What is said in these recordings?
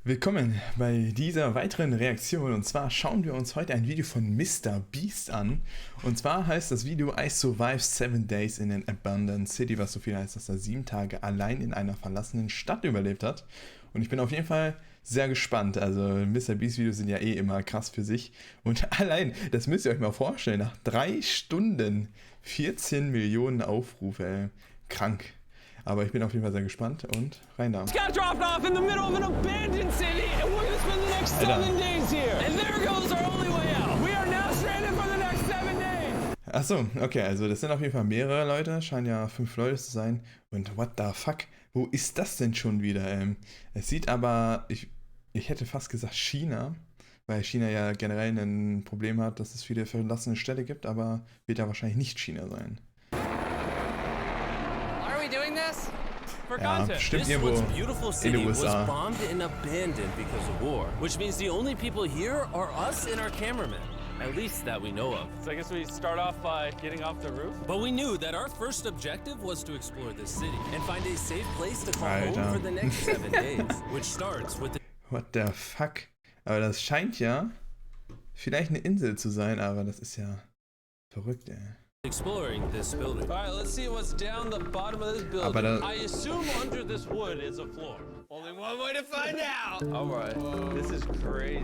Willkommen bei dieser weiteren Reaktion, und zwar schauen wir uns heute ein Video von MrBeast an. Und zwar heißt das Video I survived 7 days in an abandoned city, was so viel heißt, dass er 7 Tage allein in einer verlassenen Stadt überlebt hat. Und ich bin auf jeden Fall sehr gespannt. Also MrBeast Videos sind ja eh immer krass für sich. Und allein, das müsst ihr euch mal vorstellen, nach 3 Stunden 14 Millionen Aufrufe, krank. Aber ich bin auf jeden Fall sehr gespannt und rein da. Got dropped off in the middle of an abandoned city and we're gonna spend the next 7 days here. And there goes our only way out. We are now stranded for the next 7 days. Achso, okay, also das sind auf jeden Fall mehrere Leute, scheinen ja 5 Leute zu sein. Und what the fuck, wo ist das denn schon wieder? Es sieht aber, ich hätte fast gesagt China, weil China ja generell ein Problem hat, dass es viele verlassene Städte gibt, aber wird ja wahrscheinlich nicht China sein. Ja, stimmt irgendwo in den USA. Bombed and abandoned because of war, which means the only people here are us and our cameraman. At least that we know of. So I guess we start off by getting off the roof. But we knew that our first objective was to explore this city and find a safe place to call home for the next 7 days, which starts with the What the fuck? Aber das scheint ja vielleicht eine Insel zu sein, aber das ist ja verrückt, ey. exploring this building. All right, let's see what's down the bottom of this building. I assume under this wood is a floor. Only one way to find out. All right, this is crazy.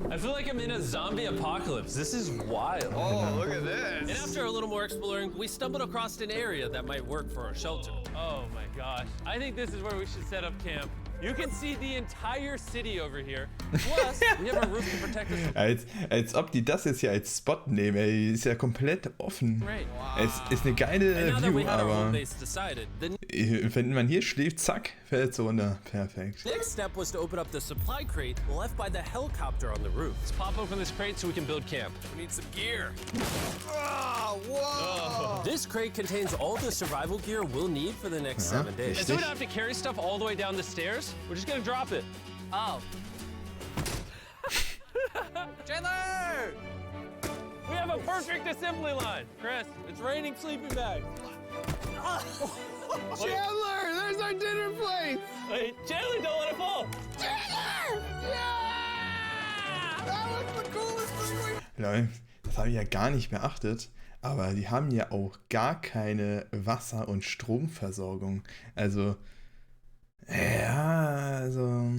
I feel like I'm in a zombie apocalypse. This is wild. Oh, look at this. And after a little more exploring, we stumbled across an area that might work for our shelter. Oh my gosh. I think this is where we should set up camp. You can see the entire city over here. Plus, we have a roof to protect us. Als ob die das jetzt hier als Spot nehmen, ey, ist ja komplett offen. Es ist eine geile View, aber wenn man hier schläft, zack, fällt so runter. Perfekt. Next step was to open up the supply crate left by the helicopter on the roof. Let's pop open this crate so we can build camp. We need some gear. Oh, whoa. This crate contains all the survival gear we'll need for the next 7 days. And so we don't have to carry stuff all the way down the stairs. We're just gonna drop it. Oh. Chandler! We have a perfect assembly line. Chris, it's raining sleeping bags. Chandler, there's our dinner plate. Wait, Chandler, don't let it fall. Chandler! Yeah! That was the coolest thing. Leute, das habe ich ja gar nicht beachtet, aber die haben ja auch gar keine Wasser- und Stromversorgung. Also, ja, also...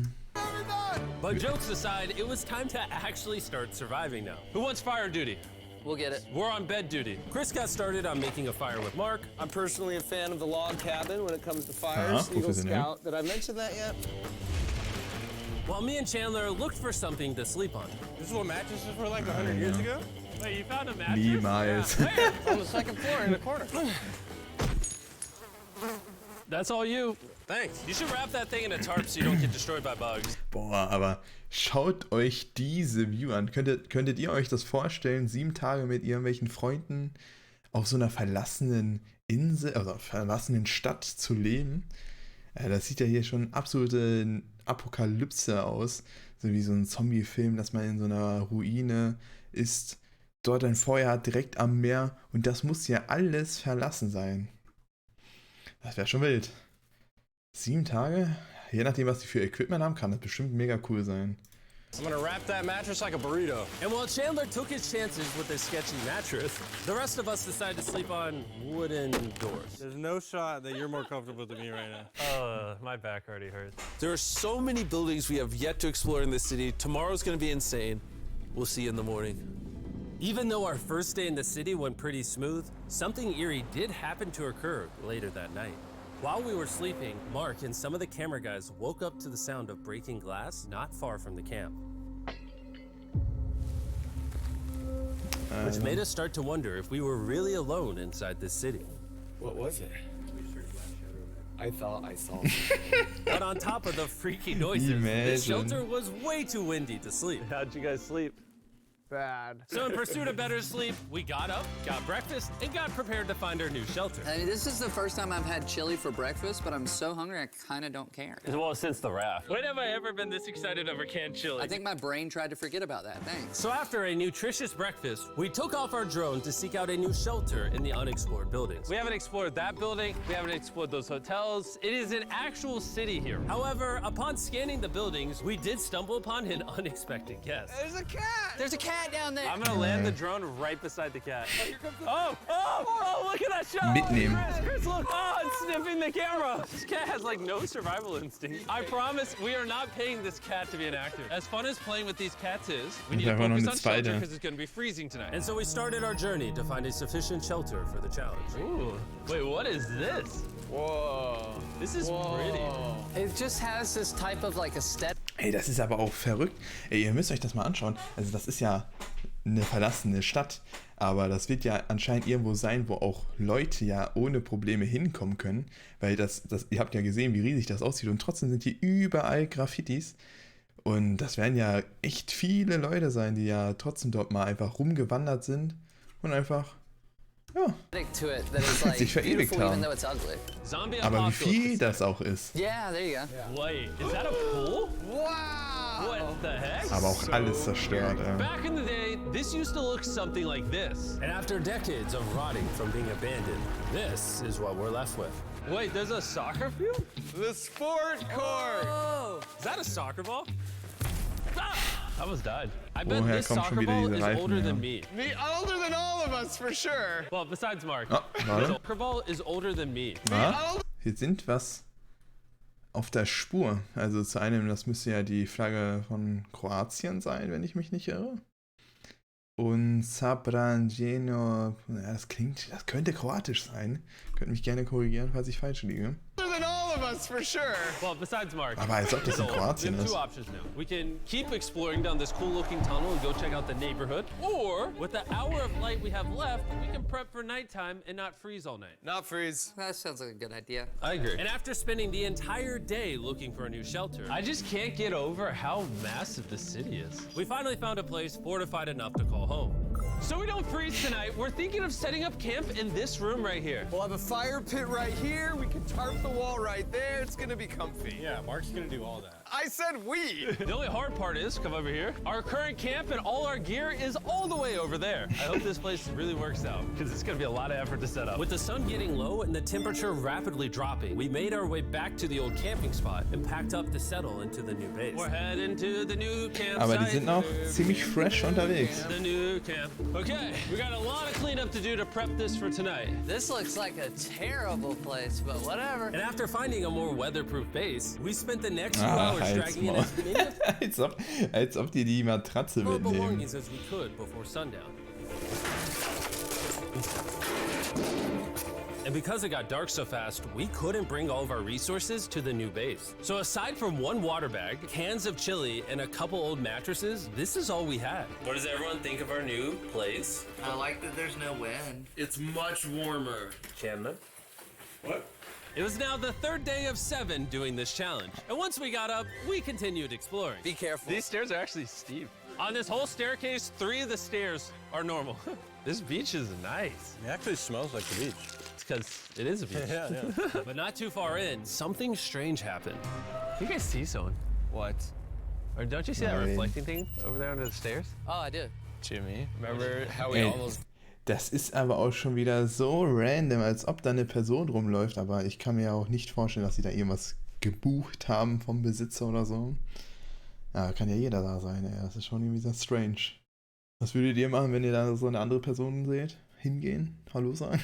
But jokes aside, it was time to actually start surviving now. Who wants fire duty? We'll get it. We're on bed duty. Chris got started on making a fire with Mark. I'm personally a fan of the log cabin when it comes to fires. Eagle Scout. Did I mention that yet? While me and Chandler looked for something to sleep on. This is what mattresses were like 100 years ago? Wait, you found a mattress? Niemals. Where? On the second floor in the corner. That's all you. Thanks. You should wrap that thing in a tarp so you don't get destroyed by bugs. Boah, aber schaut euch diese View an. Könntet ihr euch das vorstellen, 7 Tage mit irgendwelchen Freunden auf so einer verlassenen Insel, also verlassenen Stadt zu leben? Das sieht ja hier schon absolute Apokalypse aus. So wie so ein Zombie-Film, dass man in so einer Ruine ist, dort ein Feuer hat, direkt am Meer, und das muss ja alles verlassen sein. Das wäre schon wild. 7 Tage? Je nachdem, was die für Equipment haben, kann das bestimmt mega cool sein. I'm gonna wrap that mattress like a burrito. And while Chandler took his chances with his sketchy mattress, the rest of us decided to sleep on wooden doors. There's no shot that you're more comfortable than me right now. Oh, my back already hurts. There are so many buildings we have yet to explore in this city. Tomorrow's gonna be insane. We'll see you in the morning. Even though our first day in the city went pretty smooth, something eerie did happen to occur later that night. While we were sleeping, Mark and some of the camera guys woke up to the sound of breaking glass not far from the camp. Which made us start to wonder if we were really alone inside this city. What was it? I thought I saw But on top of the freaky noises, this shelter was way too windy to sleep. How'd you guys sleep? bad. So in pursuit of better sleep, we got up, got breakfast, and got prepared to find our new shelter. I mean, this is the first time I've had chili for breakfast, but I'm so hungry I kind of don't care. Well, since the raft. When have I ever been this excited over canned chili? I think my brain tried to forget about that. Thanks. So after a nutritious breakfast, we took off our drone to seek out a new shelter in the unexplored buildings. We haven't explored that building. We haven't explored those hotels. It is an actual city here. However, upon scanning the buildings, we did stumble upon an unexpected guest. There's a cat! There's a cat down there. I'm gonna land the drone right beside the cat. Oh, look at that shot. Mitnehmen. Chris, look. Oh, it's sniffing the camera. This cat has like no survival instinct. I promise we are not paying this cat to be an actor. As fun as playing with these cats is, we need to focus on shelter because it's gonna be freezing tonight. And so we started our journey to find a sufficient shelter for the challenge. Ooh, wait, what is this? Whoa. This is pretty. It just has this type of like aesthetic. Ey, das ist aber auch verrückt. Ey, ihr müsst euch das mal anschauen. Also das ist ja eine verlassene Stadt, aber das wird ja anscheinend irgendwo sein, wo auch Leute ja ohne Probleme hinkommen können, weil ihr habt ja gesehen, wie riesig das aussieht und trotzdem sind hier überall Graffitis und das werden ja echt viele Leute sein, die ja trotzdem dort mal einfach rumgewandert sind und einfach sich verewigt haben. Aber wie viel das auch ist. Yeah, there you go. Wait, is that a pool? Wow! What the heck? Aber auch alles zerstört. Back in the day, this used to look something like this. And after decades of rotting from being abandoned, this is what we're left with. Wait, there's a soccer field? The sport court! Oh, is that a soccer ball? Ah! I almost died. I bet Woher this kommt schon soccer wieder ball diese is Reifen, older ja. than me. Older than all of us, for sure. Well, besides Mark. Oh, The warte. soccer ball is older than me. Hier sind was auf der Spur. Also zu einem, das müsste ja die Flagge von Kroatien sein, wenn ich mich nicht irre. Und Sabranjeno, ja, das könnte kroatisch sein. Könnt mich gerne korrigieren, falls ich falsch liege. Older than all of us, for sure. Well, besides Mark. Aber als ob das in So, Kroatien we have ist. two options now. We can keep exploring down this cool-looking tunnel and go check out the neighborhood, or with the hour of light we have left, we can prep for nighttime and not freeze all night. Not freeze. That sounds like a good idea. I agree. And after spending the entire day looking for a new shelter, I just can't get over how massive the city is. We finally found a place fortified enough to call home. So we don't freeze tonight, we're thinking of setting up camp in this room right here. We'll have a fire pit right here. We can tarp the wall right there. It's gonna be comfy. Yeah, Mark's gonna do all that. I said we. The only hard part is, come over here, our current camp and all our gear is all the way over there. I hope this place really works out, because it's gonna be a lot of effort to set up. With the sun getting low and the temperature rapidly dropping, we made our way back to the old camping spot and packed up to settle into the new base. We're heading to the new campsite. Aber die sind auch ziemlich fresh unterwegs. The new camp. Okay, we got a lot of cleanup to do to prep this for tonight. This looks like a terrible place, but whatever. And after finding a more weatherproof base, we spent the next 2 hours dragging in as many als ob die die Matratze mitnehmen. belongings as we could before sundown. And because it got dark so fast, we couldn't bring all of our resources to the new base. So aside from one water bag, cans of chili, and a couple old mattresses, this is all we had. What does everyone think of our new place? I like that there's no wind. It's much warmer. Chandler? What? It was now the third day of 7 doing this challenge. And once we got up, we continued exploring. Be careful. These stairs are actually steep. On this whole staircase, 3 of the stairs are normal. This beach is nice. It actually smells like the beach. It's because it is a beach. Yeah. But not too far in, something strange happened. You guys see someone? What? Or don't you see that reflecting thing over there under the stairs? Oh, I do. Jimmy, remember how we Ey, almost... das ist aber auch schon wieder so random, als ob da eine Person rumläuft, aber ich kann mir ja auch nicht vorstellen, dass sie da irgendwas gebucht haben vom Besitzer oder so. Ja, kann ja jeder da sein, ey. Das ist schon irgendwie sehr strange. Was würdet ihr machen, wenn ihr da so eine andere Person seht? Hingehen? Hallo sagen?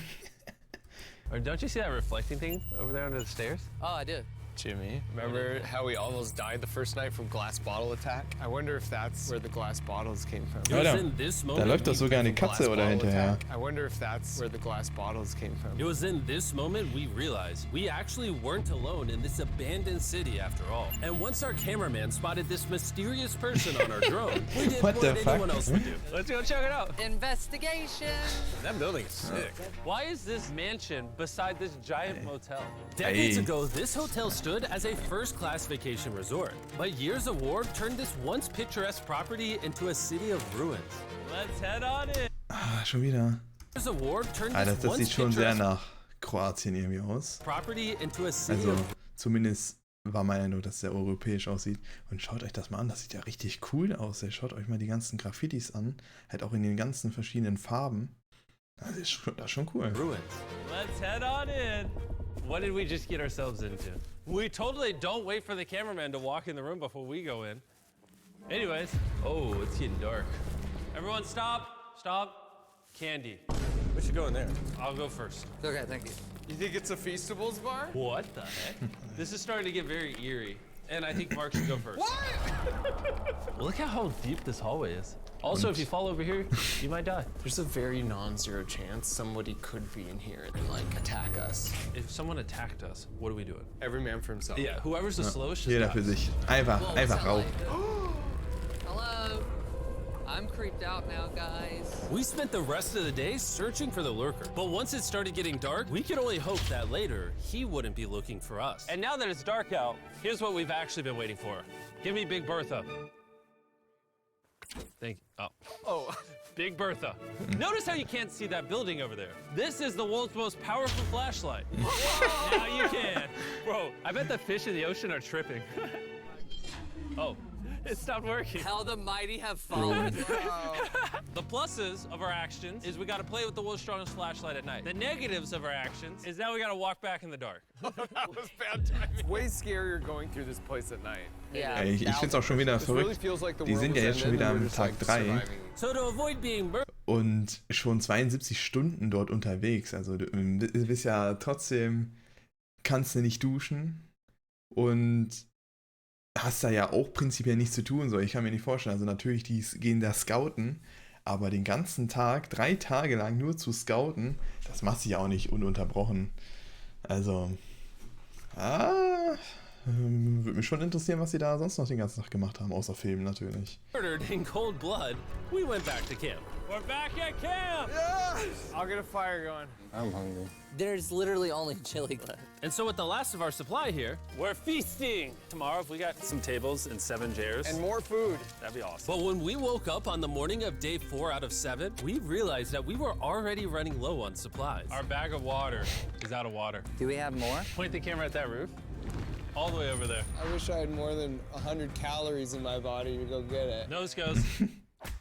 Or don't you see that reflecting thing over there under the stairs? Oh, I do. Jimmy, remember how we almost died the first night from glass bottle attack? I wonder if that's where the glass bottles came from. It was Alter, in this da moment läuft doch sogar eine Glass Katze oder bottle hinterher. attack. I wonder if that's where the glass bottles came from. It was in this moment we realized we actually weren't alone in this abandoned city after all. And once our cameraman spotted this mysterious person on our drone, we did What what the fuck? anyone else would do. Let's go check it out. Investigation. That building is sick. Why is this mansion beside this giant motel? Decades Hey. ago, this hotel stood understood as a first-class vacation resort. But years of war turned this once picturesque property into a city of ruins. Let's head on in. Ah, schon wieder. Years of war turned Alter, this das once sieht schon sehr picturesque nach Kroatien irgendwie aus. property into a city Also of zumindest war mein Eindruck, dass es sehr europäisch aussieht. Und schaut euch das mal an, das sieht ja richtig cool aus. Ey. Schaut euch mal die ganzen Graffitis an, halt auch in den ganzen verschiedenen Farben. Das ist schon cool. ruins. Let's head on in. What did we just get ourselves into? We totally don't wait for the cameraman to walk in the room before we go in. Anyways, oh, it's getting dark. Everyone stop, stop. Candy. We should go in there. I'll go first. Okay, thank you. You think it's a Feastables bar? What the heck? This is starting to get very eerie. And I think Mark should go first. What? Look at how deep this hallway is. Also, if you fall over here, you might die. There's a very non-zero chance somebody could be in here and like attack us. If someone attacked us, what are we doing? Every man for himself. Yeah, whoever's the slowest just Jeder dies. für sich. Einfach rauf. Hello. I'm creeped out now, guys. We spent the rest of the day searching for the lurker. But once it started getting dark, we could only hope that later he wouldn't be looking for us. And now that it's dark out, here's what we've actually been waiting for. Give me Big Bertha. Thank you. Oh. Big Bertha. Notice how you can't see that building over there. This is the world's most powerful flashlight. Now you can. Bro, I bet the fish in the ocean are tripping. Oh, it stopped working. How the mighty have fallen. The pluses of our actions is we gotta play with the world's strongest flashlight at night. The negatives of our actions is now we gotta walk back in the dark. That was bad timing. Way scarier going through this place at night. Yeah. Ey, ich find's auch schon wieder This really verrückt. feels like the Die world sind ja was jetzt schon ended wieder and we're am just, Tag like, 3 surviving. So to avoid being murdered, und schon 72 Stunden dort unterwegs. Also du bist ja trotzdem, kannst du nicht duschen und hast da ja auch prinzipiell nichts zu tun. So, ich kann mir nicht vorstellen. Also natürlich, die gehen da scouten, aber den ganzen Tag, 3 Tage lang nur zu scouten, das macht sich auch nicht ununterbrochen. Also, würde mich schon interessieren, was sie da sonst noch den ganzen Tag gemacht haben, außer Filmen natürlich. in cold blood, we went back to camp. We're back at camp! Yes! I'll get a fire going. I'm hungry. There's literally only chili left. And so with the last of our supply here, We're feasting! Tomorrow, if we got some tables and 7 chairs, And more food. that'd be awesome. but when we woke up on the morning of day 4 out of 7, we realized that we were already running low on supplies. Our bag of water is out of water. Do we have more? Point the camera at that roof. All the way over there. I wish I had more than 100 calories in my body to go get it. Nose goes.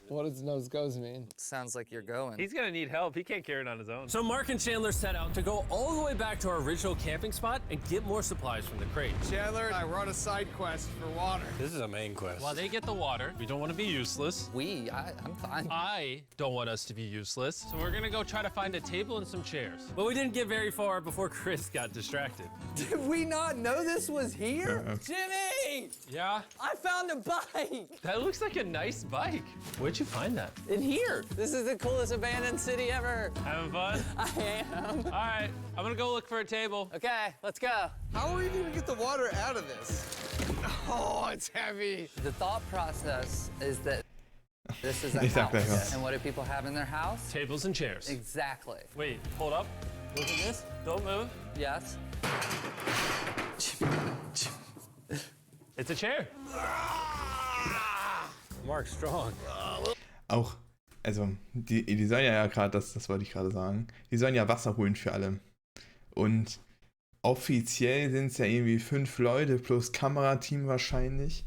What does nose goes mean? Sounds like you're going. He's gonna need help. He can't carry it on his own. So Mark and Chandler set out to go all the way back to our original camping spot and get more supplies from the crate. Chandler and I were on a side quest for water. This is a main quest. While they get the water, we don't want to be useless. I'm fine. I don't want us to be useless. So we're gonna go try to find a table and some chairs. But we didn't get very far before Chris got distracted. Did we not know this was here? Jimmy! Yeah? I found a bike! That looks like a nice bike. Where'd you find that? In here. This is the coolest abandoned city ever. Having fun? I am. All right, I'm gonna go look for a table. Okay, let's go. How are we even gonna get the water out of this? Oh, it's heavy. The thought process is that this is a Ich sag gleich house. was. And what do people have in their house? Tables and chairs. Exactly. Wait, hold up. Look at this. Don't move. Yes. It's a chair. Mark's strong. Auch, also, die sollen ja gerade, das wollte ich gerade sagen, die sollen ja Wasser holen für alle. Und offiziell sind es ja irgendwie 5 Leute plus Kamerateam wahrscheinlich.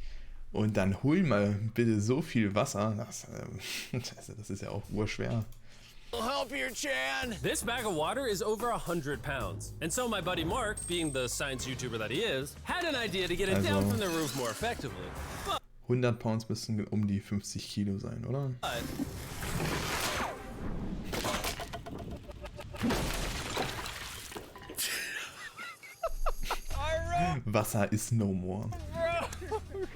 Und dann hol mal bitte so viel Wasser. Das ist ja auch urschwer. I'll help you, Chan. This bag of water is over 100 pounds. And so my buddy Mark, being the science YouTuber that he is, had an idea to get it down from the roof more effectively. 100 Pounds müssen um die 50 Kilo sein, oder? But Wasser is no more.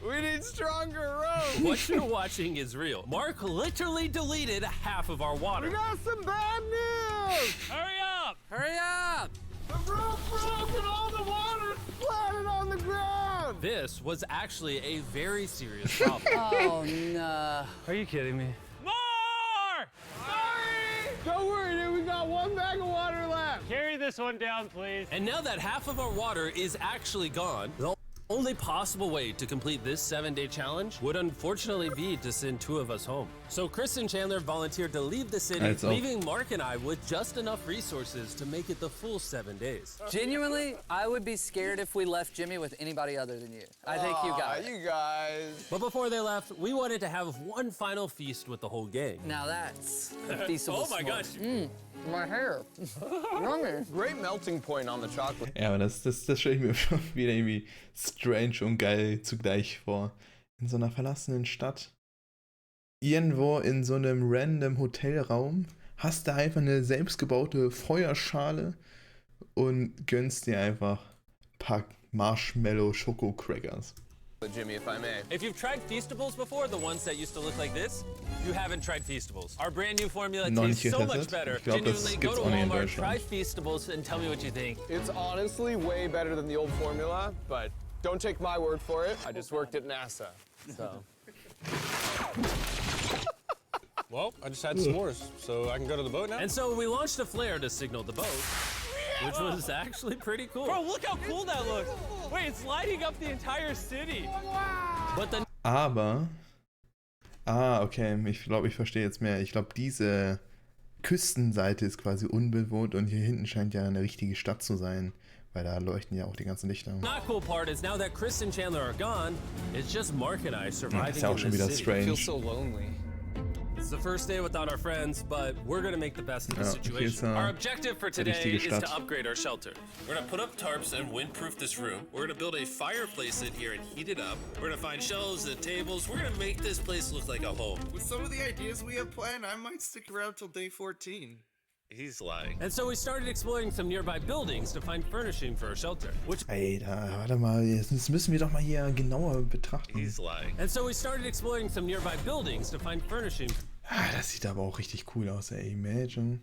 We need stronger rope. what you're watching is real. Mark literally deleted half of our water. Got some bad news. Hurry up! Hurry up! The rope broke and all the water splattered on the ground. This was actually a very serious problem. Oh no. Are you kidding me? More! Sorry. Don't worry, dude. We got 1 bag of water left. Carry this one down, please. And now that half of our water is actually gone, the only possible way to complete this 7-day challenge would unfortunately be to send 2 of us home. So Chris and Chandler volunteered to leave the city, leaving Mark and I with just enough resources to make it the full 7 days. Genuinely, I would be scared if we left Jimmy with anybody other than you. I think you got it. You guys. But before they left, we wanted to have one final feast with the whole gang. Now that's a feastable Oh my gosh. My hair. Yummy. Great melting point on the chocolate. Ja, aber das stelle ich mir schon wieder irgendwie strange und geil zugleich vor. In so einer verlassenen Stadt. Irgendwo in so einem random Hotelraum hast du einfach eine selbstgebaute Feuerschale und gönnst dir einfach ein paar Marshmallow-Schoko-Crackers. Jimmy, if I may. If you've tried Feastables before, the ones that used to look like this, you haven't tried Feastables. Our brand new formula tastes so much better. Ich glaube, das Genuinely, go gibt's to auch nicht in Walmart, try Deutschland. Feastables, and tell me what you think. It's honestly way better than the old formula, but don't take my word for it. I just worked at NASA, so. Well, I just had s'mores, so I can go to the boat now? And so we launched a flare to signal the boat, which was actually pretty cool. Bro, look how cool that looks. Wait, it's lighting up the entire city. But the Aber, okay, ich glaube, ich verstehe jetzt mehr. Ich glaube, diese Küstenseite ist quasi unbewohnt und hier hinten scheint ja eine richtige Stadt zu sein, weil da leuchten ja auch die ganzen Lichter. not cool part is now that Chris and Chandler are gone, it's just Mark and I Das surviving ist ja auch in schon this wieder city. I feel strange. so lonely. It's the first day without our friends, but we're gonna make the best of the Ja, hier ist situation. Our objective for today richtige is to Stadt. upgrade our shelter. We're gonna put up tarps and windproof this room. We're gonna build a fireplace in here and heat it up. We're gonna find shelves and tables. We're gonna make this place look like a home. With some of the ideas we have planned, I might stick around till day 14. He's lying. And so we started exploring some nearby buildings to find furnishing for our shelter, which Ey, warte mal, das müssen wir doch mal hier genauer betrachten. he's lying. And so we started exploring some nearby buildings to find furnishing. Das sieht aber auch richtig cool aus, ey. Imagine.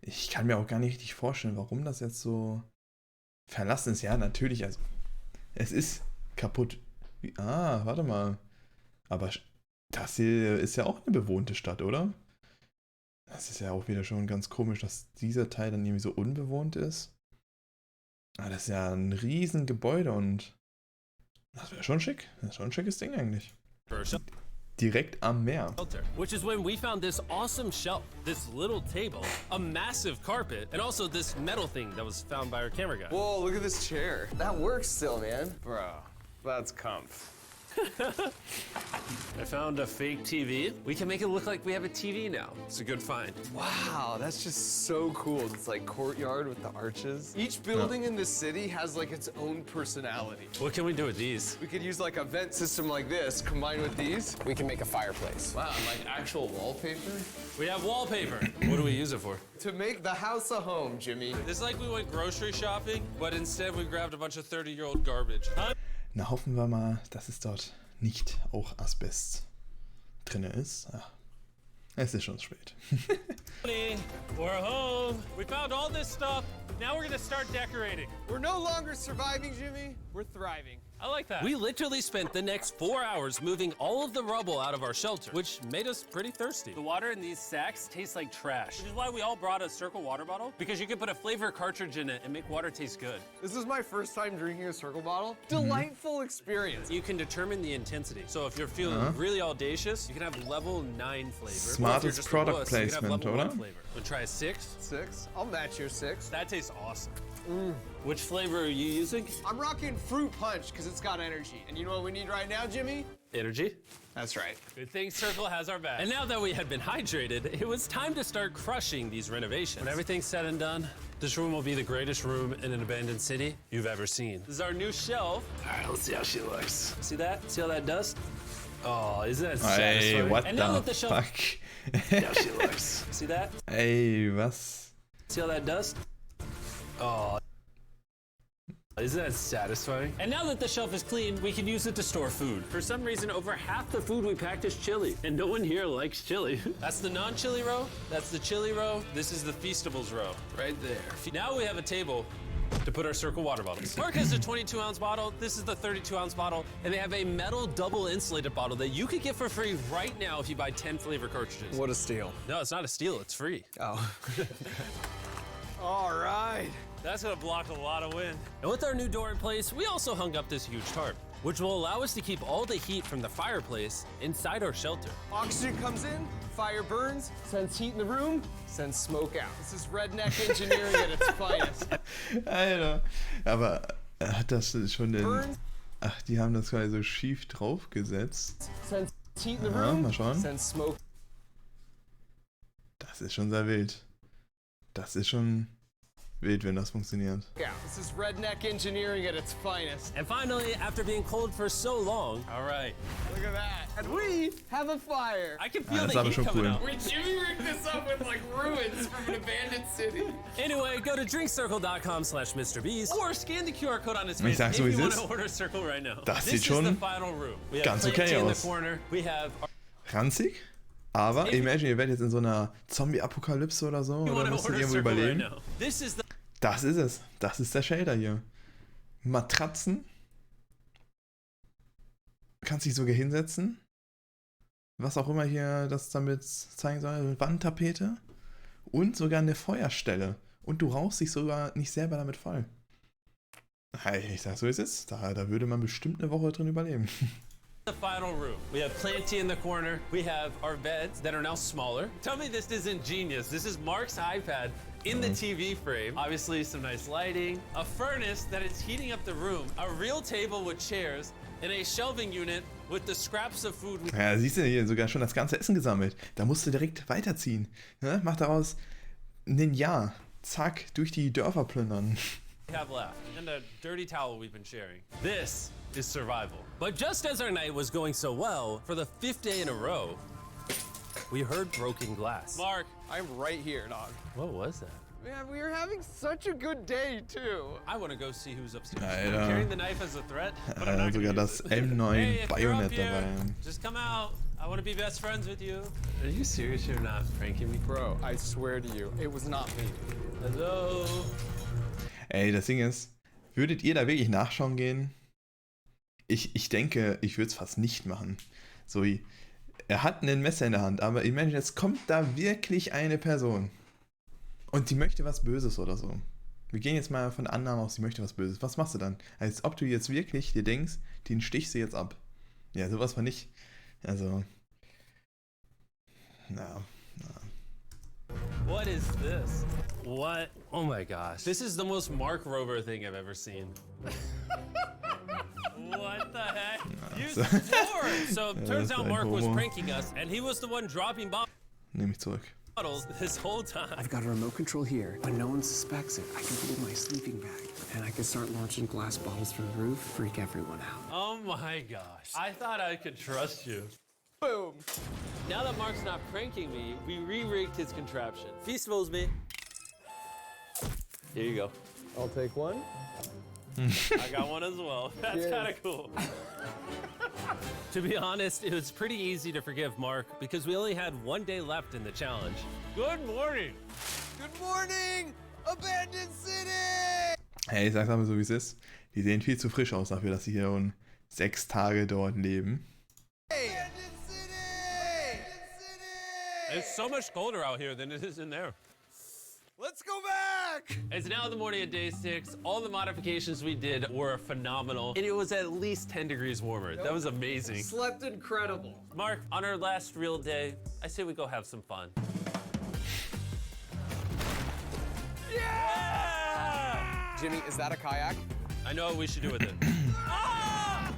Ich kann mir auch gar nicht richtig vorstellen, warum das jetzt so verlassen ist. Ja, natürlich, also es ist kaputt. Warte mal. Aber das hier ist ja auch eine bewohnte Stadt, oder? Das ist ja auch wieder schon ganz komisch, dass dieser Teil dann irgendwie so unbewohnt ist. Das ist ja ein riesen Gebäude und das wäre schon schick. Das ist schon ein schickes Ding eigentlich. For our Direkt am Meer. shelter, which is when we found this awesome shelf, this little table, a massive carpet, and also this metal thing that was found by our camera guy. Whoa, look at this chair. That works still, man. Bro, that's comf. I found a fake TV. We can make it look like we have a TV now. It's a good find. Wow, that's just so cool. It's like courtyard with the arches. Each building in this city has like its own personality. What can we do with these? We could use like a vent system like this, combined with these. We can make a fireplace. Wow, and like actual wallpaper? We have wallpaper. What do we use it for? To make the house a home, Jimmy. It's like we went grocery shopping, but instead we grabbed a bunch of 30-year-old garbage. Na, hoffen wir mal, dass es dort nicht auch Asbest drin ist. Es ist schon spät. We're home. We found all this stuff. Now we're gonna start decorating. We're no longer surviving, Jimmy. We're thriving. I like that. We literally spent the next 4 hours moving all of the rubble out of our shelter, which made us pretty thirsty. The water in these sacks tastes like trash, which is why we all brought a Circle water bottle, because you can put a flavor cartridge in it and make water taste good. This is my first time drinking a Circle bottle. Delightful experience. You can determine the intensity. So if you're feeling really audacious, you can have level 9 flavor. Smartest Or if you're just a product wuss, you can have placement, level 1 oder? flavor. Wanna try a 6? 6. I'll match your 6. That tastes awesome. Which flavor are you using? I'm rocking Fruit Punch because it's got energy. And you know what we need right now, Jimmy? Energy. That's right. Good thing Circle has our back. And now that we had been hydrated, it was time to start crushing these renovations. When everything's said and done, this room will be the greatest room in an abandoned city you've ever seen. This is our new shelf. All right, let's see how she looks. See that? See all that dust? Oh, isn't that Ey, satisfying? what And now that the the shelf, fuck? see how she looks. See that? Ey, was? See all that dust? Oh. Isn't that satisfying? And now that the shelf is clean, we can use it to store food. For some reason, over half the food we packed is chili, and no one here likes chili. That's the non-chili row. That's the chili row. This is the Feastables row, right there. Now we have a table to put our Circle water bottles. Mark has a 22-ounce bottle. This is the 32-ounce bottle. And they have a metal double insulated bottle that you could get for free right now if you buy 10 flavor cartridges. What a steal. No, it's not a steal. It's free. Oh. All right. That's gonna block a lot of wind. And with our new door in place, we also hung up this huge tarp, which will allow us to keep all the heat from the fireplace inside our shelter. Oxygen comes in, fire burns, sends heat in the room, sends smoke out. This is redneck engineering at its finest. Alter. Aber hat das schon den... Ach, die haben das quasi so schief draufgesetzt. Sends heat in the Ja, room, mal schauen. sends smoke. Das ist schon sehr wild. Das ist schon wild, wenn das funktioniert. Yeah, this is redneck engineering at its finest. And finally, after being cold for so long, all right, Look at that. And we have a fire. I can feel that's the aber heat schon coming cool. out. We Jimmy rigged this up with like ruins from an abandoned city. Anyway, go to drinkcircle.com/MrBeast or scan the QR code on his face sag's if so, wie you es want ist. to order a circle right now. Das This sieht is schon the final room. We have ganz plenty okay in the aus. corner. We have Ranzig, aber imagine, ihr werdet jetzt in so einer Zombie-Apokalypse oder so, you oder want to müsst ihr order a irgendwo circle right überleben. now. This is the Das ist es. Das ist der Shelter hier. Matratzen. Kannst dich sogar hinsetzen. Was auch immer hier das damit zeigen soll. Wandtapete. Und sogar eine Feuerstelle. Und du rauchst dich sogar nicht selber damit voll. Hey, ich sag so, ist es. Da würde man bestimmt eine Woche drin überleben. the final room. We have plenty in the corner. We have our beds that are now smaller. Tell me this isn't genius. This is Mark's iPad in the TV frame. Obviously some nice lighting, a furnace that is heating up the room, a real table with chairs, and a shelving unit with the scraps of food. Ja, siehst du hier sogar schon das ganze Essen gesammelt. Da musst du direkt weiterziehen. Ja, mach daraus ein Jahr. Zack, durch die Dörfer plündern. Have left and a dirty towel we've been sharing. This is survival. But just as our night was going so well, for the 5th day in a row, we heard broken glass. Mark, I'm right here, dog. what was that? Man, we are having such a good day, too. I want to go see who's upstairs. Alter. I'm carrying the knife as a threat, but I'm not Sogar gonna das use it. M9 Hey, if you're Bajonett up here, dabei. just come out. I want to be best friends with you. Are you serious? You're not pranking me? Bro, I swear to you, it was not me. Hello? Ey, das Ding ist, würdet ihr da wirklich nachschauen gehen? Ich denke, ich würde es fast nicht machen. So, er hat ein Messer in der Hand, aber imagine, jetzt kommt da wirklich eine Person. Und die möchte was Böses oder so. Wir gehen jetzt mal von der Annahme aus, sie möchte was Böses. Was machst du dann? Als ob du jetzt wirklich dir denkst, den stichst du jetzt ab. Ja, sowas war nicht. Also. Na. What is this? What? Oh my gosh. This is the most Mark Rover thing I've ever seen. What the heck? You swore! So it turns out Mark was pranking us, and he was the one dropping Nehme ich zurück. bottles this whole time. I've got a remote control here. When no one suspects it, I can pull my sleeping bag. And I can start launching glass bottles from the roof, freak everyone out. Oh my gosh. I thought I could trust you. Boom. Now that Mark's not pranking me, we re-rigged his contraption. Feastables me. Here you go. I'll take one. I got one as well. That's Cheers. kind of cool. To be honest, it was pretty easy to forgive Mark because we only had 1 day left in the challenge. Good morning. Good morning, abandoned city! Hey, ich sag's aber so, wie es ist. Die sehen viel zu frisch aus dafür, dass sie hier schon 6 Tage dort leben. Abandoned city! It's so much colder out here than it is in there. Let's go back! It's now the morning of day 6. All the modifications we did were phenomenal, and it was at least 10 degrees warmer. That was amazing. Slept incredible. Mark, on our last real day, I say we go have some fun. Yeah! Jimmy, is that a kayak? I know what we should do with it. Ah!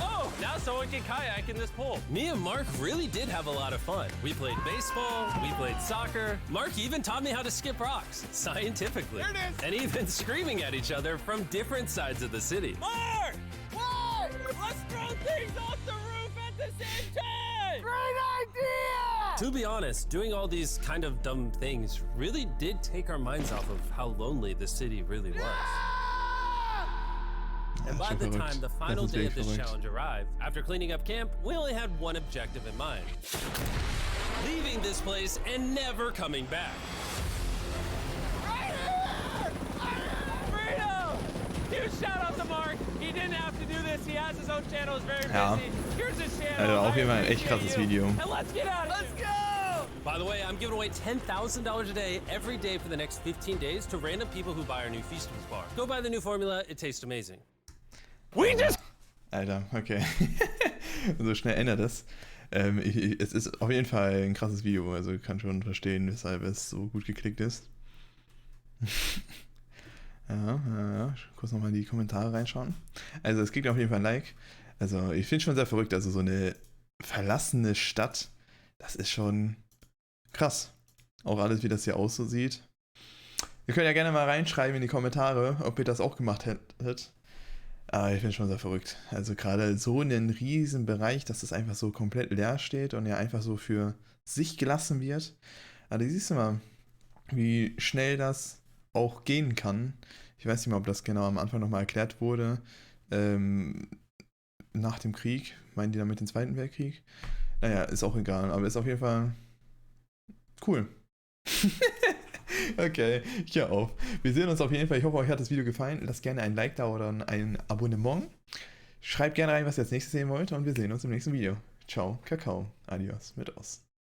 Oh, now someone can kayak in this pool. Me and Mark really did have a lot of fun. We played baseball, we played soccer. Mark even taught me how to skip rocks, scientifically. There it is. And even screaming at each other from different sides of the city. Mark! What? Let's throw things off the roof at the same time! Great idea! To be honest, doing all these kind of dumb things really did take our minds off of how lonely the city really was. And by the time the final day of this challenge arrived, after cleaning up camp, we only had one objective in mind. Leaving this place and never coming back. Freedom! Huge shout out to Mark. He didn't have to do this. He has his own channel. He's very busy. Ja. Here's his channel. Also auf jeden Fall ein I echt krasses appreciate you. Video. And let's get out. Let's go! By the way, I'm giving away $10,000 a day every day for the next 15 days to random people who buy our new Feastables bar. Go buy the new formula, it tastes amazing. Alter, okay. So schnell ändert das. Es ist auf jeden Fall ein krasses Video, also ich kann schon verstehen, weshalb es so gut geklickt ist. Ja. Kurz nochmal in die Kommentare reinschauen. Also es kriegt auf jeden Fall ein Like. Also ich finde es schon sehr verrückt, also so eine verlassene Stadt, das ist schon krass. Auch alles, wie das hier aus so sieht. Ihr könnt ja gerne mal reinschreiben in die Kommentare, ob ihr das auch gemacht hättet. Aber ich finde es schon sehr verrückt. Also gerade so einen riesen Bereich, dass das einfach so komplett leer steht und ja einfach so für sich gelassen wird. Aber da siehst du mal, wie schnell das auch gehen kann. Ich weiß nicht mal, ob das genau am Anfang nochmal erklärt wurde. Nach dem Krieg, meinen die damit den Zweiten Weltkrieg? Naja, ist auch egal, aber ist auf jeden Fall cool. Okay, ich höre auf. Wir sehen uns auf jeden Fall. Ich hoffe, euch hat das Video gefallen. Lasst gerne ein Like da oder ein Abonnement. Schreibt gerne rein, was ihr als nächstes sehen wollt und wir sehen uns im nächsten Video. Ciao, Kakao. Adios, mit aus.